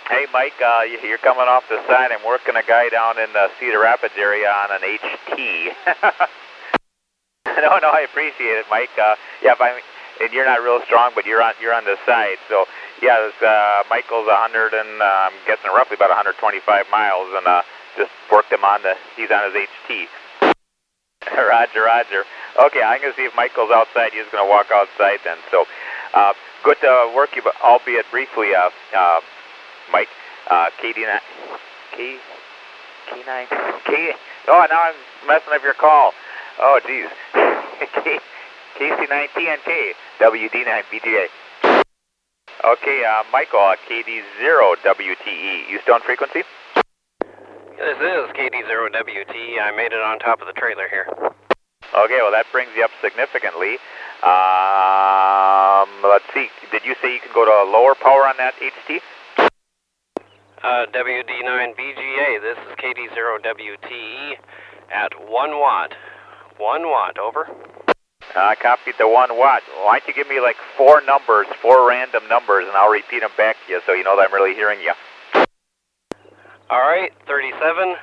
Hey, Mike, you're coming off the side. I'm working a guy down in the Cedar Rapids area on an HT. No, I appreciate it, Mike. Yeah, and you're not real strong, but you're on the side. So, yeah, this, Michael's 100 and I'm guessing roughly about 125 miles, and just worked him he's on his HT. Roger. Okay, I'm going to see if Michael's outside. He's going to walk outside then. So, good to work you, albeit briefly, Mike. KD9, oh, now I'm messing up your call. Oh, geez. KC9TNK WD9BGA. Okay, Michael, KD0WTE. You still on frequency? This is KD0WTE. I made it on top of the trailer here. Okay, well, that brings you up significantly. Let's see. Did you say you can go to lower power on that HT? WD9BGA. This is KD0WTE at 1 watt. 1 watt, over. I copied the 1 watt. Why don't you give me like four random numbers, and I'll repeat them back to you so you know that I'm really hearing you. All right, 37,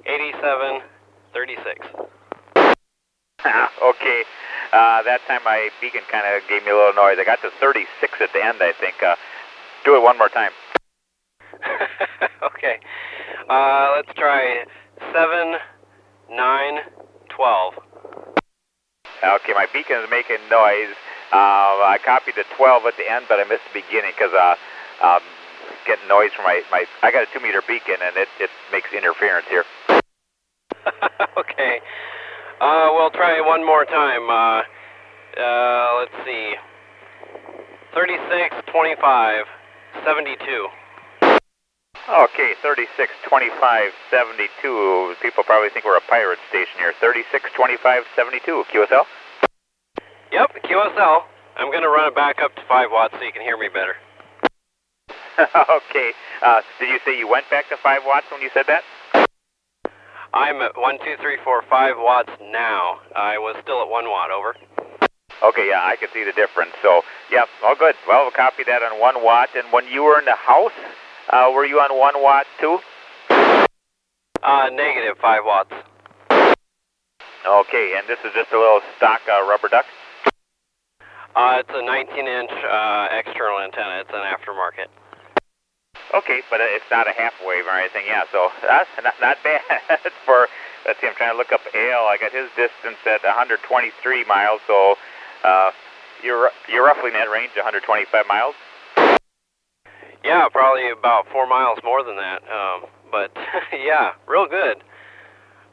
87, 36. Okay, that time my beacon kind of gave me a little noise. I got to 36 at the end, I think. Do it one more time. Okay, let's try 7, 9, 12. Okay, my beacon is making noise. I copied the 12 at the end, but I missed the beginning because getting noise from my I got a 2-meter beacon, and it makes interference here. Okay, we'll try one more time. Let's see, 36, 25, 72. Okay, 36, 25, 72. People probably think we're a pirate station here. 36, 25, 72. QSL? Yep, QSL. I'm going to run it back up to 5 watts so you can hear me better. Okay. Did you say you went back to 5 watts when you said that? I'm at 1, 2, 3, 4, 5 watts now. I was still at 1 watt, over. Okay, yeah, I can see the difference. So, yeah, all good. Well, we'll copy that on 1 watt. And when you were in the house, were you on 1 watt too? Negative 5 watts. Okay, and this is just a little stock rubber duck? It's a 19-inch external antenna. It's an aftermarket. Okay, but it's not a half wave or anything, yeah, so that's not bad. For, let's see, I'm trying to look up Ale. I got his distance at 123 miles, so you're roughly in that range, 125 miles? Yeah, probably about 4 miles more than that, but yeah, real good.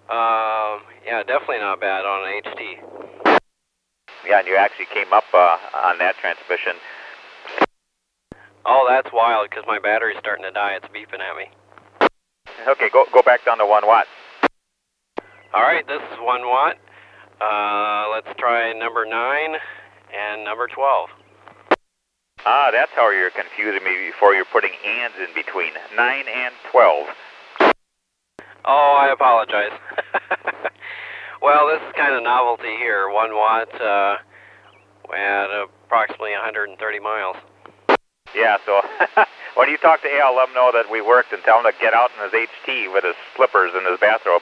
Yeah, definitely not bad on an HT. Yeah, and you actually came up on that transmission. Oh, that's wild, because my battery's starting to die. It's beeping at me. Okay, go back down to 1 watt. All right, this is 1 watt. Let's try number 9 and number 12. Ah, that's how you're confusing me before you're putting ands in between. 9 and 12. Oh, I apologize. Well, this is kind of novelty here. 1 watt at approximately 130 miles. Yeah, so when you talk to Al, let him know that we worked and tell him to get out in his HT with his slippers and his bathrobe.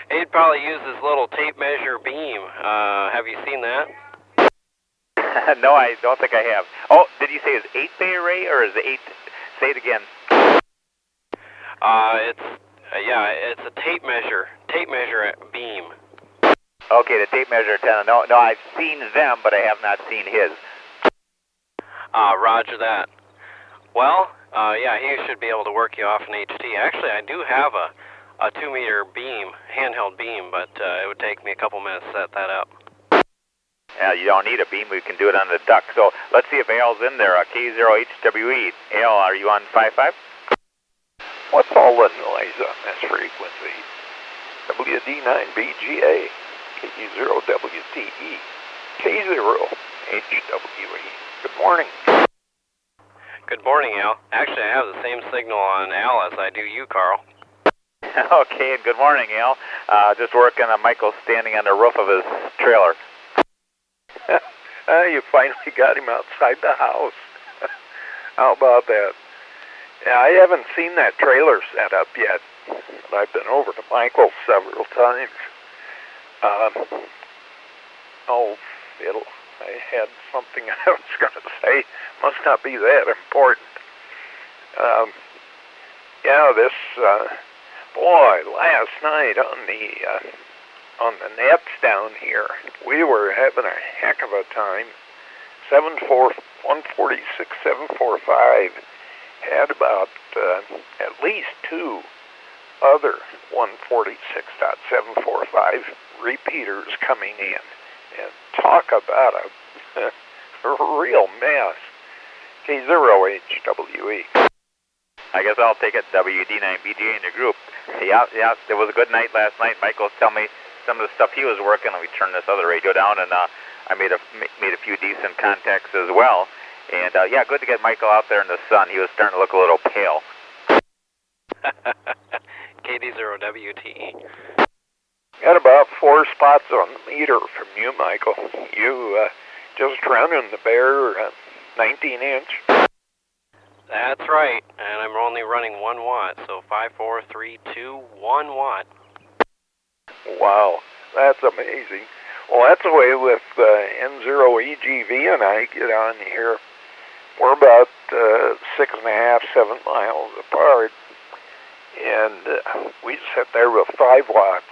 He'd probably use his little tape measure beam. Have you seen that? No, I don't think I have. Oh, did you say his 8-bay array or is it 8? Say it again. It's a tape measure beam. Okay, the tape measure antenna. No, I've seen them, but I have not seen his. Roger that. Well, yeah, he should be able to work you off an HT. Actually, I do have a 2-meter beam, handheld beam, but it would take me a couple minutes to set that up. Yeah, you don't need a beam. We can do it on the duck. So let's see if Al's in there. K0HWE. Al, are you on 5.5? What's all the noise on this frequency? WD9BGA K0WTE K0HWE. Good morning. Good morning, Al. Actually, I have the same signal on Al as I do you, Carl. Okay, and good morning, Al. Just working on Michael standing on the roof of his trailer. You finally got him outside the house. How about that? Yeah, I haven't seen that trailer set up yet, but I've been over to Michael's several times. I had something I was going to say. Must not be that important. Boy, last night on the nets down here, we were having a heck of a time. 146, 745 had about at least two other 146.745 repeaters coming in. And talk about a real mess. K0HWE. I guess I'll take it, WD9BGA in your group. Yeah, it was a good night last night. Michael was telling me some of the stuff he was working on. We turned this other radio down, and I made a few decent contacts as well. And yeah, good to get Michael out there in the sun. He was starting to look a little pale. KD0WTE. Got about 4 spots on the meter from you, Michael. You just running the bare 19-inch. That's right, and I'm only running 1 watt, so 5, 4, 3, 2, 1 watt. Wow, that's amazing. Well, that's the way with N0EGV and I get on here. We're about 6.5, 7 miles apart, and we sit there with 5 watts.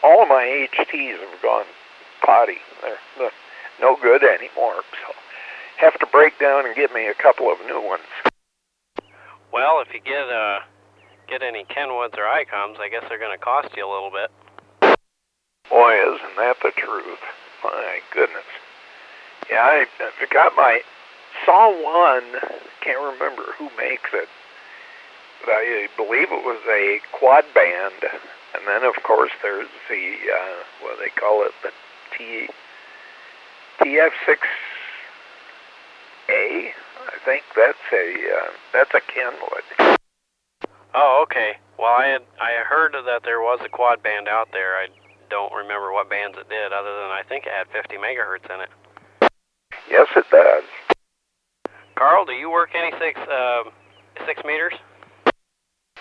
All of my HTs have gone potty. They're no good anymore, so have to break down and get me a couple of new ones. Well, if you get any Kenwoods or Icoms, I guess they're going to cost you a little bit. Boy, isn't that the truth? My goodness. Yeah, I saw one, can't remember who makes it, but I believe it was a quad band, and then of course there's the, what do they call it, the TF6A, I think that's a Kenwood. Oh, okay. Well, I heard that there was a quad band out there. I don't remember what bands it did, other than I think it had 50 megahertz in it. Yes, it does. Carl, do you work any 6 meters?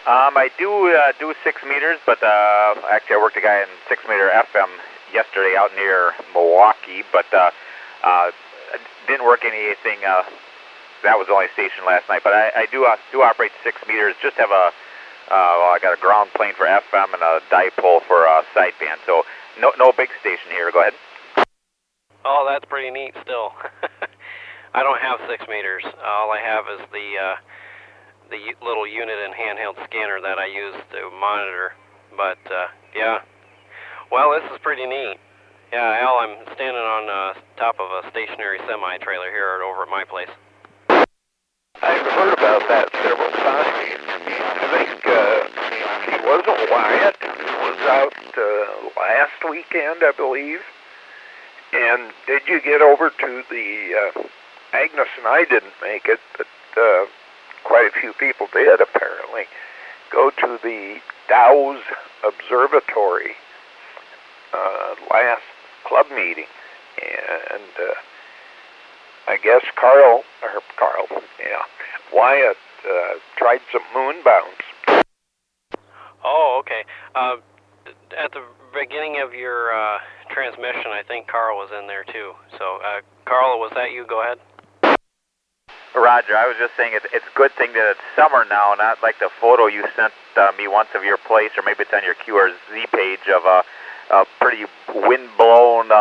I do 6 meters, but actually I worked a guy in 6 meter FM yesterday out near Milwaukee, but didn't work anything. That was the only station last night, but I do operate 6 meters. Just have I got a ground plane for FM and a dipole for sideband. So no big station here. Go ahead. Oh, that's pretty neat. Still, I don't have 6 meters. All I have is the little unit and handheld scanner that I use to monitor. But yeah, well, this is pretty neat. Yeah, Al, I'm standing on top of a stationary semi-trailer here over at my place. I've heard about that several times. I think it wasn't Wyatt who was out last weekend, I believe. And did you get over to the, Agnes and I didn't make it, but quite a few people did apparently, go to the Dow's Observatory last club meeting. And I guess Wyatt tried some moon bounce. Oh, okay. At the beginning of your transmission, I think Carl was in there too. So, Carl, was that you? Go ahead. Roger, I was just saying it's a good thing that it's summer now, not like the photo you sent me once of your place, or maybe it's on your QRZ page of a pretty wind-blown,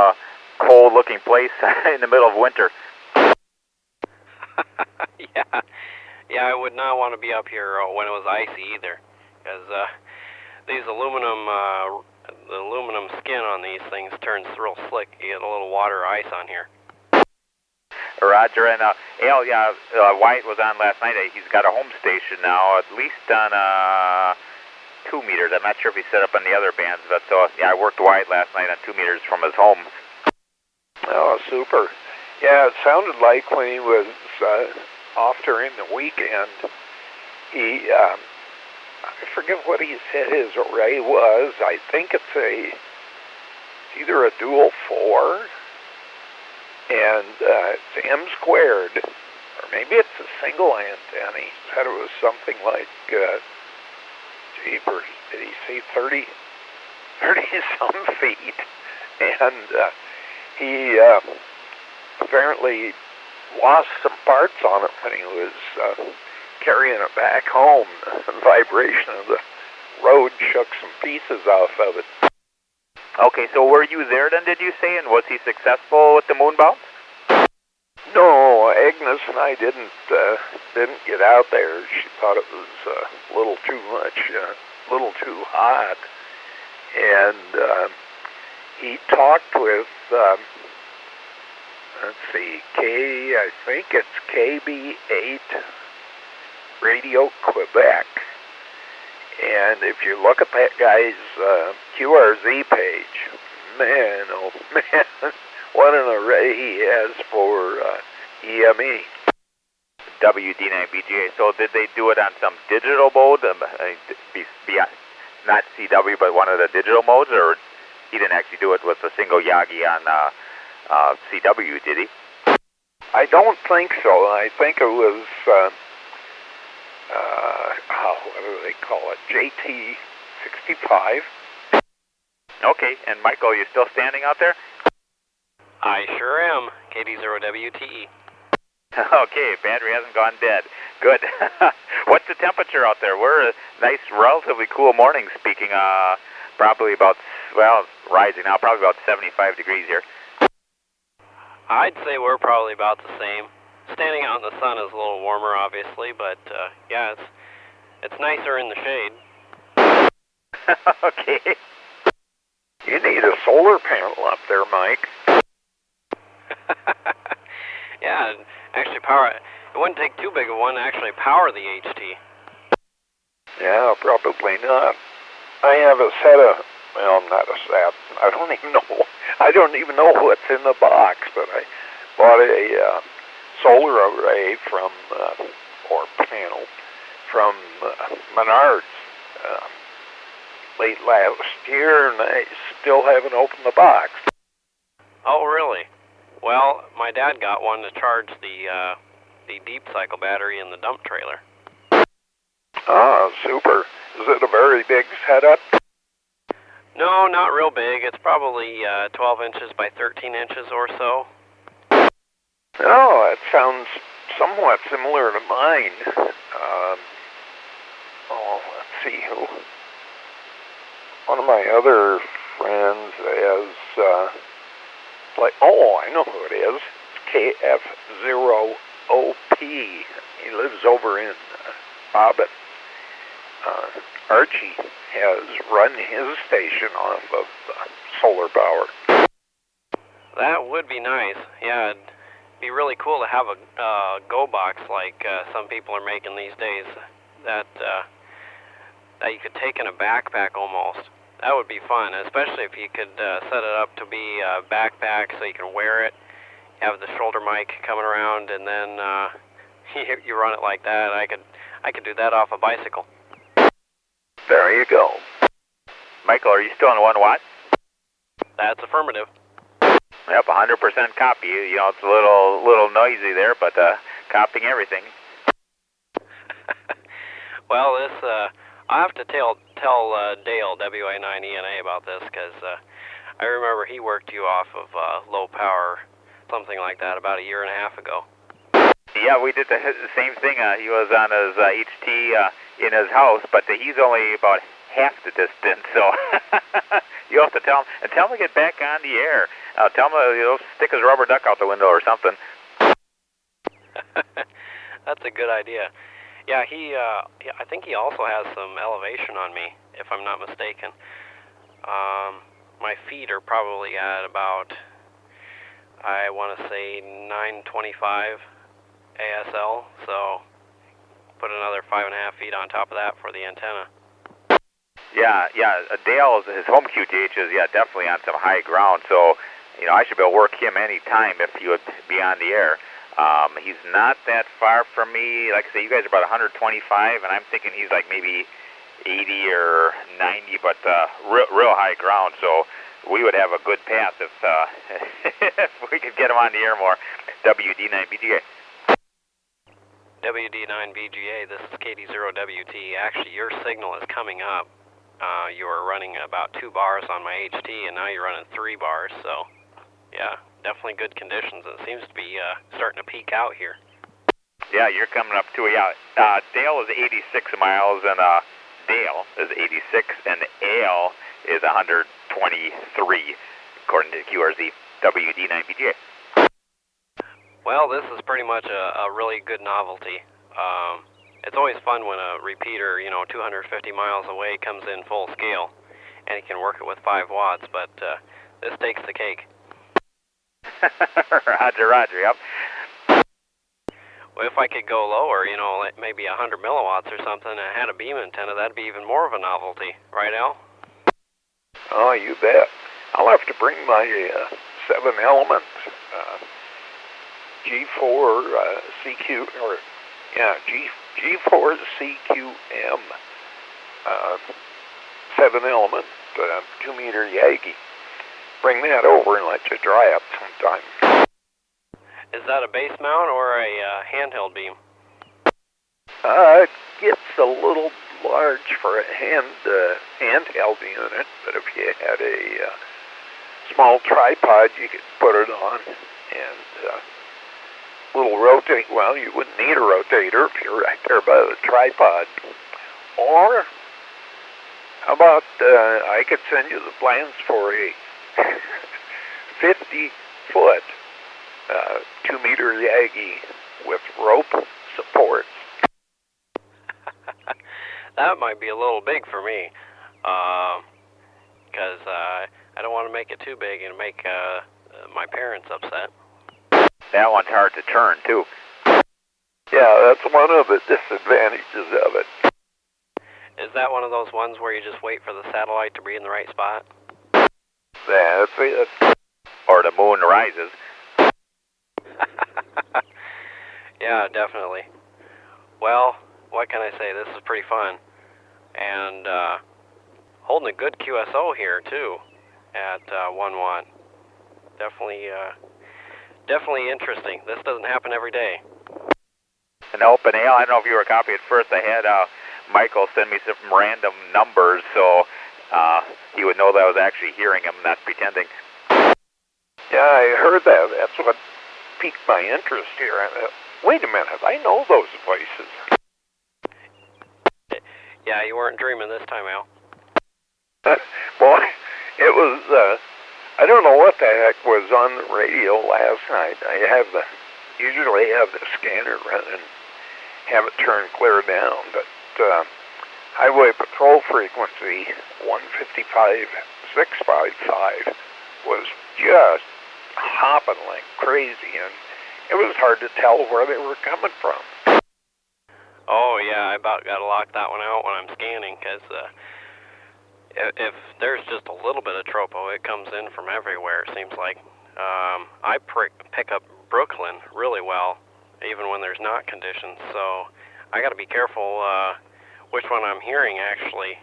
cold-looking place in the middle of winter. Yeah, I would not want to be up here when it was icy either, because these the aluminum skin on these things turns real slick. You get a little water or ice on here. Roger, and Al, Wyatt was on last night. He's got a home station now, at least on 2 meters. I'm not sure if he set up on the other bands, but yeah, I worked Wyatt last night on 2 meters from his home. Oh, super. Yeah, it sounded like when he was off during the weekend, he, I forget what he said his array was. I think it's either a dual 4, and it's M squared, or maybe it's a single antenna. He said it was something like, jeepers, did he say 30-some feet? And he apparently lost some parts on it when he was carrying it back home. The vibration of the road shook some pieces off of it. Okay, so were you there then, did you say, and was he successful with the moon bounce? No, Agnes and I didn't get out there. She thought it was a little too much, a little too hot. And he talked with, let's see, I think it's KB8 Radio Quebec. And if you look at that guy's QRZ page, man, oh man, what an array he has for EME. WD9BGA. So did they do it on some digital mode, not CW, but one of the digital modes, or he didn't actually do it with a single Yagi on CW, did he? I don't think so. I think it was, what do they call it, JT65. Okay, and Michael, you still standing out there? I sure am. KD0WTE. Okay, battery hasn't gone dead. Good. What's the temperature out there? We're a nice, relatively cool morning, speaking probably about, well, it's rising now, probably about 75 degrees here. I'd say we're probably about the same. Standing out in the sun is a little warmer, obviously, but yeah, it's nicer in the shade. Okay. You need a solar panel up there, Mike. Yeah, actually power it. It wouldn't take too big of one to actually power the HT. Yeah, probably not. I have a set of, well, not a set. I don't even know what's in the box, but I bought a solar array from, or panel, from Menards late last year, and I still haven't opened the box. Oh, really? Well, my dad got one to charge the deep cycle battery in the dump trailer. Ah, super. Is it a very big setup? No, not real big. It's probably 12 inches by 13 inches or so. Oh, that sounds somewhat similar to mine. Let's see who. One of my other friends has, I know who it is. It's KF0OP. He lives over in Bobbin. Archie has run his station off of solar power. That would be nice. Yeah, it'd be really cool to have a Go box like some people are making these days. That you could take in a backpack almost. That would be fun, especially if you could set it up to be a backpack so you can wear it, have the shoulder mic coming around, and then you run it like that. I could do that off a bicycle. There you go. Michael, are you still on 1 watt? That's affirmative. Yep, 100% copy. You know, it's a little noisy there, but copying everything. Well, this I'll have to tell Dale WA9ENA about this, because I remember he worked you off of low power, something like that, about 1.5 years ago. Yeah, we did the same thing. He was on his HT in his house, but he's only about half the distance, so you have to tell him, and tell him to get back on the air. Tell him to stick his rubber duck out the window or something. That's a good idea. Yeah, I think he also has some elevation on me, if I'm not mistaken. My feet are probably at about, I want to say 925 ASL, so put another 5.5 feet on top of that for the antenna. Yeah, Dale, his home QTH is, definitely on some high ground, so, I should be able to work him any time if he would be on the air. He's not that far from me. Like I say, you guys are about 125, and I'm thinking he's like maybe 80 or 90, but real high ground, so we would have a good pass if if we could get him on the air more. WD9BGA. WD9BGA, this is K0HWE. Actually, your signal is coming up. You were running about 2 bars on my HT, and now you're running 3 bars, so yeah, definitely good conditions. It seems to be starting to peak out here. Yeah, you're coming up to it. Yeah, Dale is 86 miles, and Dale is 86, and Ale is 123, according to QRZ WD9BGA. Well, this is pretty much a really good novelty. It's always fun when a repeater, 250 miles away comes in full scale, and you can work it with 5 watts, but this takes the cake. Roger, Roger, yep. Well, if I could go lower, like maybe 100 milliwatts or something, and had a beam antenna, that'd be even more of a novelty. Right, Al? Oh, you bet. I'll have to bring my 7-element G4 CQ, or G4 CQM 7-element 2-meter Yagi. Bring that over and let you dry up sometime. Is that a base mount or a handheld beam? It gets a little large for a handheld unit, but if you had a small tripod, you could put it on, and little rotate. Well, you wouldn't need a rotator if you're right there by the tripod. Or how about I could send you the plans for a 50-foot 2-meter Yagi with rope supports. That might be a little big for me, because I don't want to make it too big and make my parents upset. That one's hard to turn, too. Yeah, that's one of the disadvantages of it. Is that one of those ones where you just wait for the satellite to be in the right spot? That's it. Or the moon rises. Yeah, definitely. Well, what can I say? This is pretty fun. And holding a good QSO here, too, at 1 watt. Definitely interesting. This doesn't happen every day. An open Ale, I don't know if you were copying first. I had Michael send me some random numbers, so he would know that I was actually hearing him, not pretending. Yeah, I heard that. That's what piqued my interest here. Wait a minute, I know those voices. Yeah, you weren't dreaming this time, Al. Boy, it was, I don't know what the heck was on the radio last night. I usually have the scanner run and have it turn clear down, but highway patrol frequency 155.655 was just hopping like crazy, and it was hard to tell where they were coming from. Oh, yeah, I about got to lock that one out when I'm scanning, because if there's just a little bit of tropo, it comes in from everywhere, it seems like. I pick up Brooklyn really well, even when there's not conditions, so I got to be careful which one I'm hearing, actually,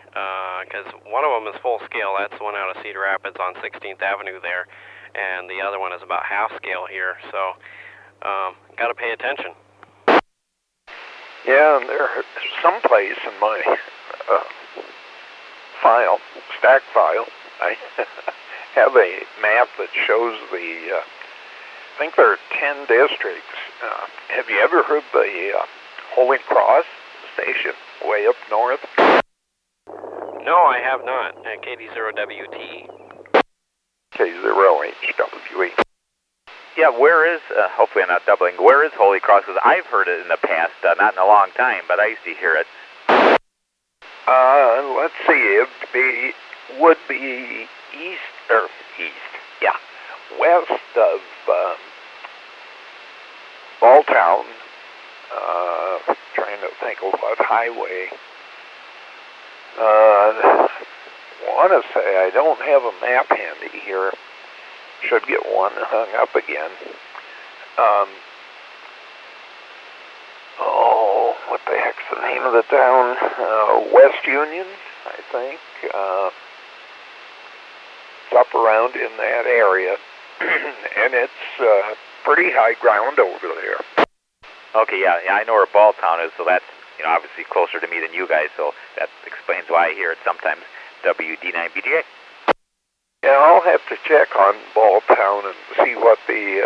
because one of them is full scale. That's the one out of Cedar Rapids on 16th Avenue there, and the other one is about half scale here, so got to pay attention. Yeah, and there's someplace in my stack file, I have a map that shows I think there are 10 districts. Have you ever heard the Holy Cross station way up north? No, I have not, at KD0WT. K0HWE. Yeah, where is, hopefully I'm not doubling, where is Holy Cross? Because I've heard it in the past, not in a long time, but I used to hear it. Let's see, it would be west of Balltown. Trying to think of what highway. Want to say I don't have a map handy here. Should get one hung up again. What the heck's the name of the town? West Union, I think. It's up around in that area, and it's pretty high ground over there. Okay, yeah, I know where Balltown is, so that's, obviously closer to me than you guys, so that explains why I hear it sometimes. WD9BGA. Yeah, I'll have to check on Balltown and see what the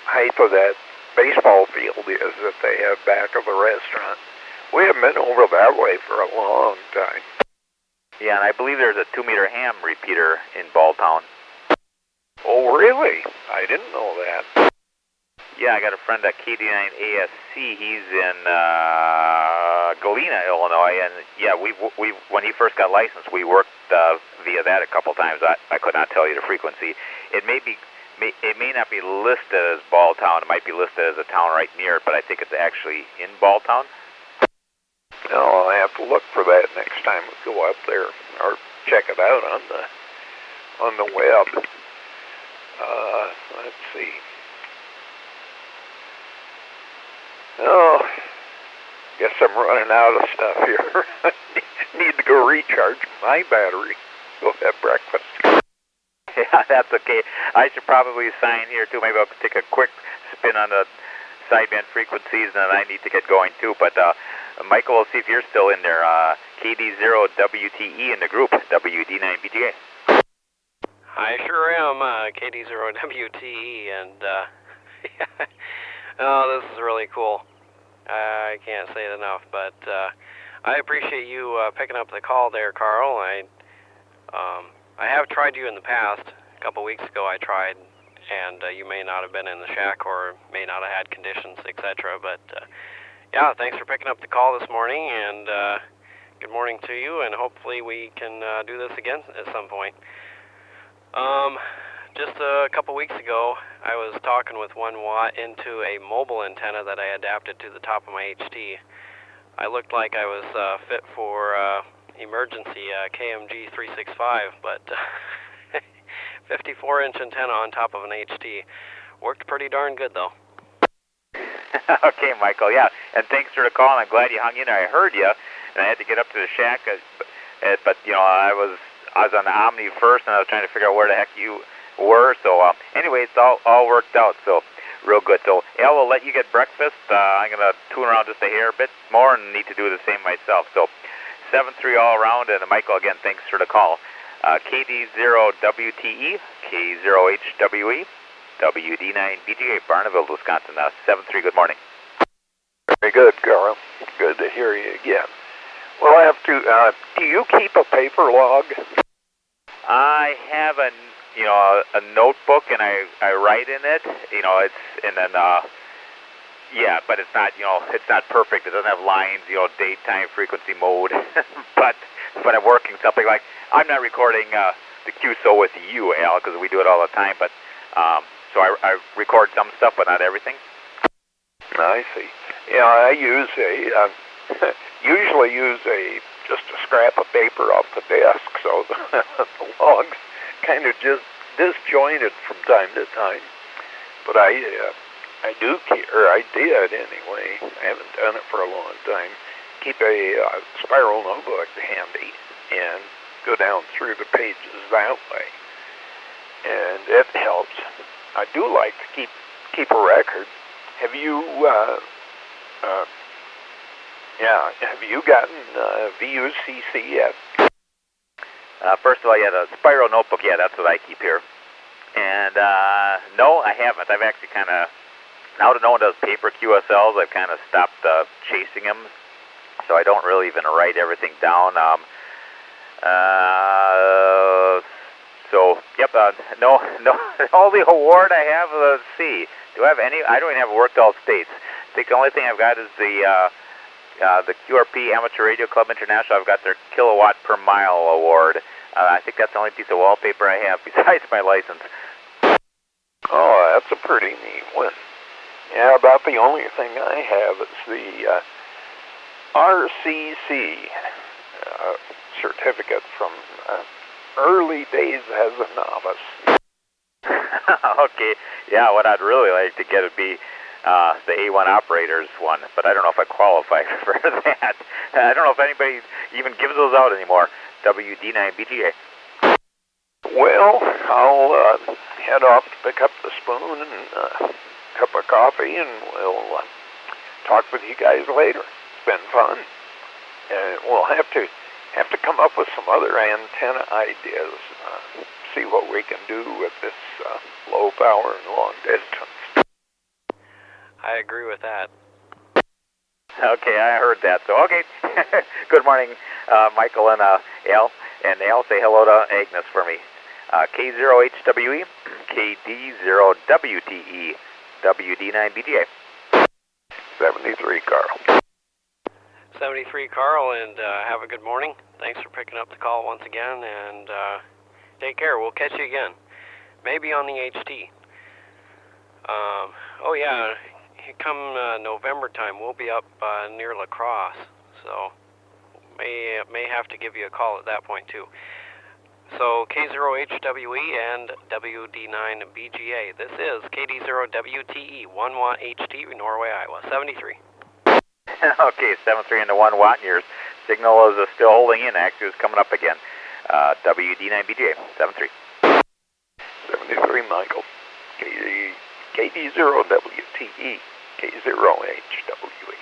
height of that baseball field is that they have back of the restaurant. We haven't been over that way for a long time. Yeah, and I believe there's a 2-meter ham repeater in Balltown. Oh, really? I didn't know that. Yeah, I got a friend at KD9ASC. He's in Galena, Illinois, and yeah, we when he first got licensed, we worked via that a couple times. I could not tell you the frequency. It may not be listed as Balltown. It might be listed as a town right near it, but I think it's actually in Balltown. No, I'll have to look for that next time we go up there, or check it out on the web. Let's see. Oh, guess I'm running out of stuff here. Need to go recharge my battery. Go have breakfast. Yeah, that's okay. I should probably sign here too. Maybe I'll take a quick spin on the sideband frequencies, and then I need to get going too. But Michael, we'll see if you're still in there. KD0 WTE in the group, WD9BGA. I sure am, KD0 WTE, and oh, this is really cool. I can't say it enough, but I appreciate you picking up the call there, Carl. I have tried you in the past. A couple weeks ago I tried, and you may not have been in the shack or may not have had conditions, etc. But yeah, thanks for picking up the call this morning, and good morning to you, and hopefully we can do this again at some point. Just a couple weeks ago, I was talking with 1 watt into a mobile antenna that I adapted to the top of my HT. I looked like I was fit for emergency KMG 365, but 54-inch antenna on top of an HT. Worked pretty darn good, though. Okay, Michael, yeah, and thanks for the call, and I'm glad you hung in there. I heard you, and I had to get up to the shack, but I was on the Omni first, and I was trying to figure out where the heck you were. So anyway, it's all worked out. So real good. So Al, we'll let you get breakfast. I'm gonna tune around just a hair bit more, and need to do the same myself. So 7-3 all around. And Michael, again, thanks for the call. KD0 WTE, K0HWE, WD9BGA, Barneville, Wisconsin. 7-3. Good morning. Very good, Carl. Good to hear you again. Well, I have to. Do you keep a paper log? I have a notebook, and I write in it. Yeah, but it's not it's not perfect. It doesn't have lines, date, time, frequency, mode. but when I'm working something like, I'm not recording the QSO with you, Al, because we do it all the time. But so I record some stuff, but not everything. I see. Yeah, I use usually use just a scrap of paper off the desk, so the logs kind of just disjointed from time to time. But I do keep, or I did anyway. I haven't done it for a long time. Keep a spiral notebook handy and go down through the pages that way, and it helps. I do like to keep a record. Have you have you gotten VUCC yet? First of all, yeah, the spiral notebook, yeah, that's what I keep here. And no, I haven't. I've actually kind of, now that no one does paper QSLs, I've kind of stopped chasing them, so I don't really even write everything down. So, yep, no, the only award I have, let's see, do I have any? I don't even have worked all states. I think the only thing I've got is the QRP Amateur Radio Club International. I've got their kilowatt per mile award. I think that's the only piece of wallpaper I have besides my license. Oh, that's a pretty neat one. Yeah, about the only thing I have is the RCC certificate from early days as a novice. Okay, yeah, what I'd really like to get would be the A1 operators one, but I don't know if I qualify for that. I don't know if anybody even gives those out anymore. WD9BGA. Well, I'll head off to pick up the spoon and a cup of coffee, and we'll talk with you guys later. It's been fun. We'll have to come up with some other antenna ideas. See what we can do with this low power and long distance. I agree with that. Okay, I heard that. So, okay. Good morning, Michael and Al. And Al, say hello to Agnes for me. K0HWE, KD0WTE, WD9BGA. 73, Carl. 73, Carl, and have a good morning. Thanks for picking up the call once again, and take care. We'll catch you again. Maybe on the HT. Oh, yeah. Come November time, we'll be up near La Crosse, so may have to give you a call at that point too. So K0HWE and WD9BGA. This is KD0WTE 1 watt HT, Norway, Iowa. 73. Okay, 73 into 1 watt, and your signal is still holding in. Actually, it's coming up again. WD9BGA. 73. 73, Michael. KD0WTE. K0HWE.